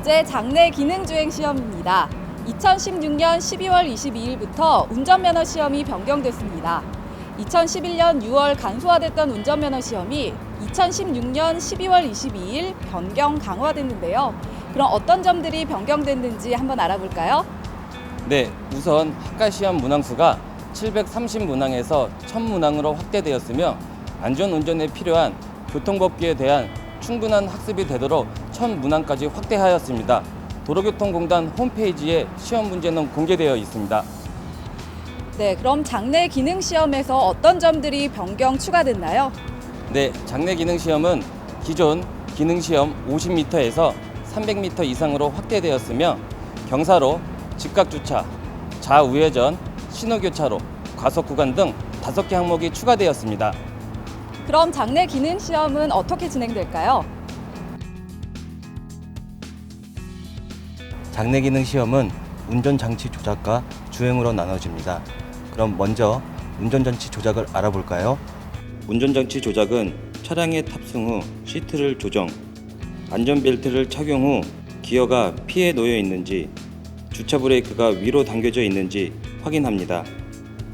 번째 장내 기능 주행 시험입니다. 2016년 12월 22일부터 운전면허 시험이 변경됐습니다. 2011년 6월 간소화됐던 운전면허 시험이 2016년 12월 22일 변경 강화됐는데요. 그럼 어떤 점들이 변경됐는지 한번 알아볼까요? 네, 우선 학과 시험 문항수가 730문항에서 1000문항으로 확대되었으며 안전운전에 필요한 교통법규에 대한 충분한 학습이 되도록 1000문항까지 확대하였습니다. 도로교통공단 홈페이지에 시험 문제는 공개되어 있습니다. 네, 그럼 장내 기능 시험에서 어떤 점들이 변경 추가됐나요? 네, 장내 기능 시험은 기존 기능 시험 50m에서 300m 이상으로 확대되었으며 경사로, 직각주차, 좌우회전, 신호교차로, 과속구간 등 5개 항목이 추가되었습니다. 그럼 장내 기능 시험은 어떻게 진행될까요? 장내 기능 시험은 운전장치 조작과 주행으로 나눠집니다. 그럼 먼저 운전장치 조작을 알아볼까요? 운전장치 조작은 차량에 탑승 후 시트를 조정, 안전벨트를 착용 후 기어가 피에 놓여 있는지, 주차 브레이크가 위로 당겨져 있는지 확인합니다.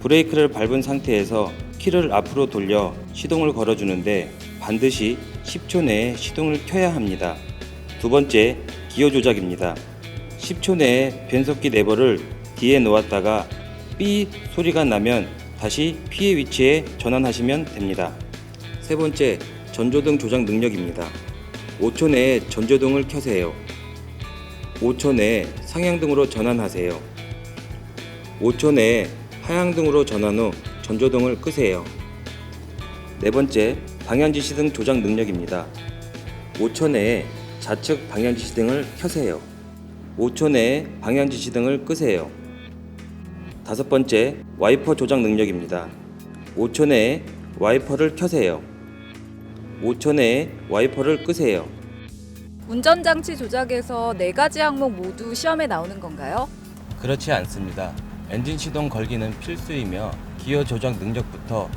브레이크를 밟은 상태에서 키를 앞으로 돌려 시동을 걸어주는데 반드시 10초 내에 시동을 켜야 합니다. 두 번째, 기어 조작입니다. 10초 내에 변속기 레버를 뒤에 놓았다가 삐 소리가 나면 다시 P의 위치에 전환하시면 됩니다. 세 번째, 전조등 조작 능력입니다. 5초 내에 전조등을 켜세요. 5초 내에 상향등으로 전환하세요. 5초 내에 하향등으로 전환 후 전조등을 끄세요. 네 번째, 방향지시등 조작 능력입니다. 5초 내에 좌측 방향지시등을 켜세요. 5초 내에 방향지시등을 끄세요. 다섯 번째, 와이퍼 조작 능력입니다. 5초 내에 와이퍼를 켜세요. 5초 내에 와이퍼를 끄세요. 운전장치 조작에서 4가지 항목 모두 시험에 나오는 건가요? 그렇지 않습니다. 엔진 시동 걸기는 필수이며 기어 조작 능력부터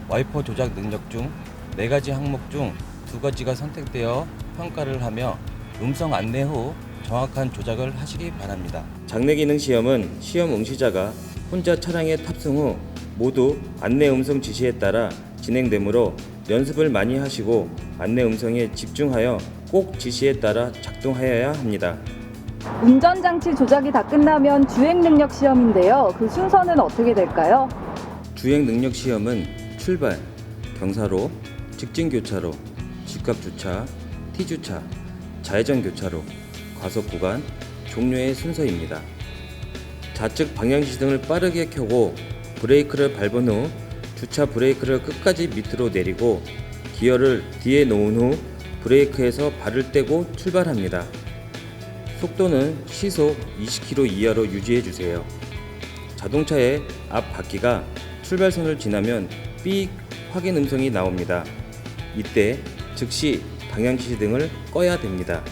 와이퍼 조작 능력 중 4가지 항목 중 2가지가 선택되어 평가를 하며 음성 안내 후 정확한 조작을 하시기 바랍니다. 장내 기능 시험은 시험 응시자가 혼자 차량에 탑승 후 모두 안내 음성 지시에 따라 진행되므로 연습을 많이 하시고 안내 음성에 집중하여 꼭 지시에 따라 작동하여야 합니다. 운전장치 조작이 다 끝나면 주행 능력 시험인데요. 그 순서는 어떻게 될까요? 주행 능력 시험은 출발, 경사로, 직진 교차로, 직각 주차, T주차, 좌회전 교차로, 과속 구간, 종료의 순서입니다. 좌측 방향지시등을 빠르게 켜고 브레이크를 밟은 후 주차 브레이크를 끝까지 밑으로 내리고 기어를 뒤에 놓은 후 브레이크에서 발을 떼고 출발합니다. 속도는 시속 20km 이하로 유지해 주세요. 자동차의 앞 바퀴가 출발선을 지나면 삑 확인 음성이 나옵니다. 이때 즉시 방향지시등을 꺼야 됩니다.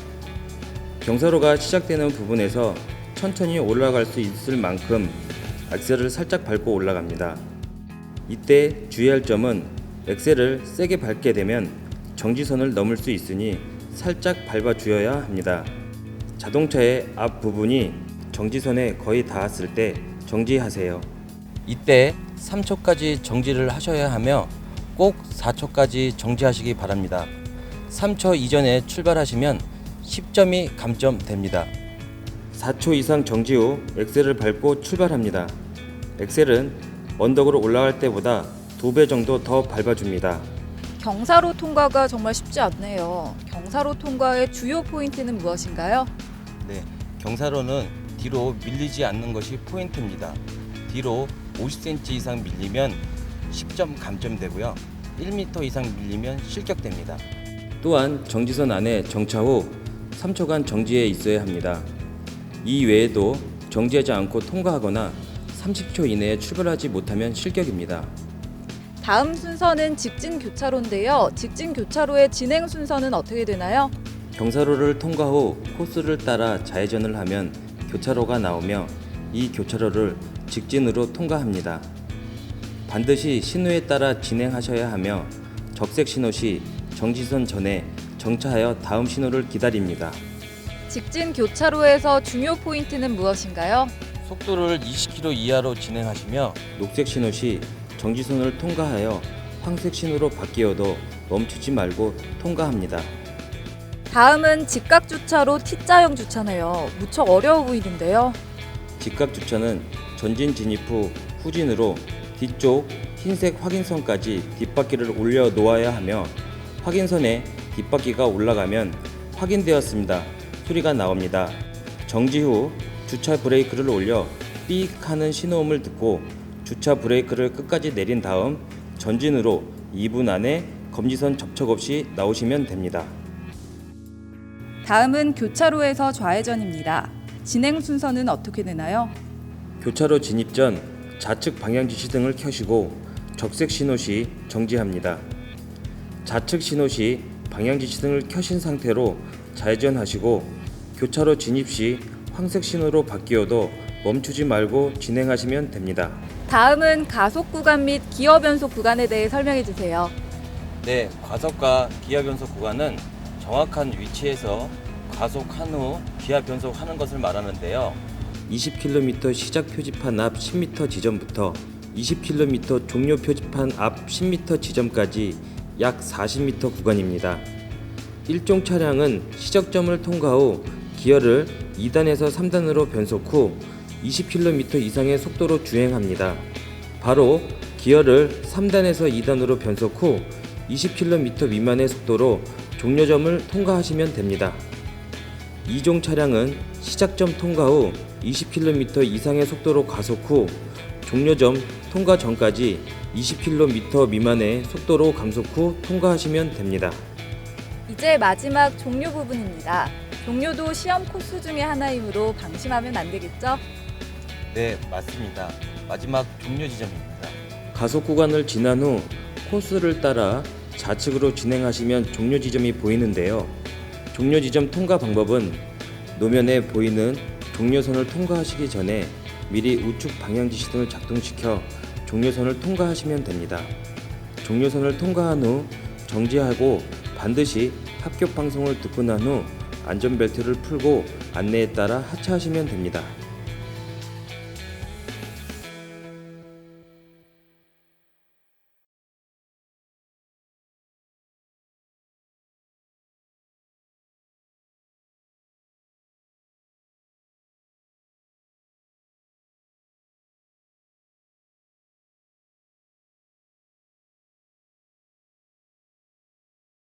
경사로가 시작되는 부분에서 천천히 올라갈 수 있을 만큼 엑셀을 살짝 밟고 올라갑니다. 이때 주의할 점은 엑셀을 세게 밟게 되면 정지선을 넘을 수 있으니 살짝 밟아 주어야 합니다. 자동차의 앞 부분이 정지선에 거의 닿았을 때 정지하세요. 이때 3초까지 정지를 하셔야 하며 꼭 4초까지 정지하시기 바랍니다. 3초 이전에 출발하시면 10점이 감점됩니다. 4초 이상 정지 후 엑셀을 밟고 출발합니다. 엑셀은 언덕으로 올라갈 때보다 2배 정도 더 밟아줍니다. 경사로 통과가 정말 쉽지 않네요. 경사로 통과의 주요 포인트는 무엇인가요? 네, 경사로는 뒤로 밀리지 않는 것이 포인트입니다. 뒤로 50cm 이상 밀리면 10점 감점되고요. 1m 이상 밀리면 실격됩니다. 또한 정지선 안에 정차 후 3초간 정지해 있어야 합니다. 이 외에도 정지하지 않고 통과하거나 30초 이내에 출발하지 못하면 실격입니다. 다음 순서는 직진 교차로인데요. 직진 교차로의 진행 순서는 어떻게 되나요? 경사로를 통과 후 코스를 따라 좌회전을 하면 교차로가 나오며 이 교차로를 직진으로 통과합니다. 반드시 신호에 따라 진행하셔야 하며 적색 신호 시 정지선 전에 정차하여 다음 신호를 기다립니다. 직진 교차로에서 중요 포인트는 무엇인가요? 속도를 20km 이하로 진행하시며 녹색 신호 시 정지선을 통과하여 황색 신호로 바뀌어도 멈추지 말고 통과합니다. 다음은 직각 주차로 T자형 주차네요. 무척 어려워 보이는데요. 직각 주차는 전진 진입 후 후진으로 뒤쪽 흰색 확인선까지 뒷바퀴를 올려 놓아야 하며 확인선에 뒷바퀴가 올라가면 확인되었습니다 소리가 나옵니다. 정지 후 주차 브레이크를 올려 삑 하는 신호음을 듣고 주차 브레이크를 끝까지 내린 다음 전진으로 2분 안에 검지선 접촉 없이 나오시면 됩니다. 다음은 교차로에서 좌회전입니다. 진행 순서는 어떻게 되나요? 교차로 진입 전 좌측 방향 지시 등을 켜시고 적색 신호 시 정지합니다. 좌측 신호 시 방향 지시 등을 켜신 상태로 좌회전하시고 교차로 진입 시 황색 신호로 바뀌어도 멈추지 말고 진행하시면 됩니다. 다음은 가속 구간 및 기어 변속 구간에 대해 설명해 주세요. 네, 과속과 기아 변속 구간은 정확한 위치에서 과속한 후 기아 변속하는 것을 말하는데요. 20km 시작 표지판 앞 10m 지점부터 20km 종료 표지판 앞 10m 지점까지 약 40m 구간입니다. 일종 차량은 시작점을 통과 후 기어를 2단에서 3단으로 변속 후 20km 이상의 속도로 주행합니다. 바로 기어를 3단에서 2단으로 변속 후 20km 미만의 속도로 종료점을 통과하시면 됩니다. 2종 차량은 시작점 통과 후 20km 이상의 속도로 가속 후 종료점 통과 전까지 20km 미만의 속도로 감속 후 통과하시면 됩니다. 이제 마지막 종료 부분입니다. 종료도 시험 코스 중에 하나이므로 방심하면 안 되겠죠? 네, 맞습니다. 마지막 종료 지점입니다. 가속 구간을 지난 후 코스를 따라 좌측으로 진행하시면 종료 지점이 보이는데요. 종료 지점 통과 방법은 노면에 보이는 종료선을 통과하시기 전에 미리 우측 방향 지시 등을 작동시켜 종료선을 통과하시면 됩니다. 종료선을 통과한 후 정지하고 반드시 합격 방송을 듣고 난 후 안전벨트를 풀고 안내에 따라 하차하시면 됩니다.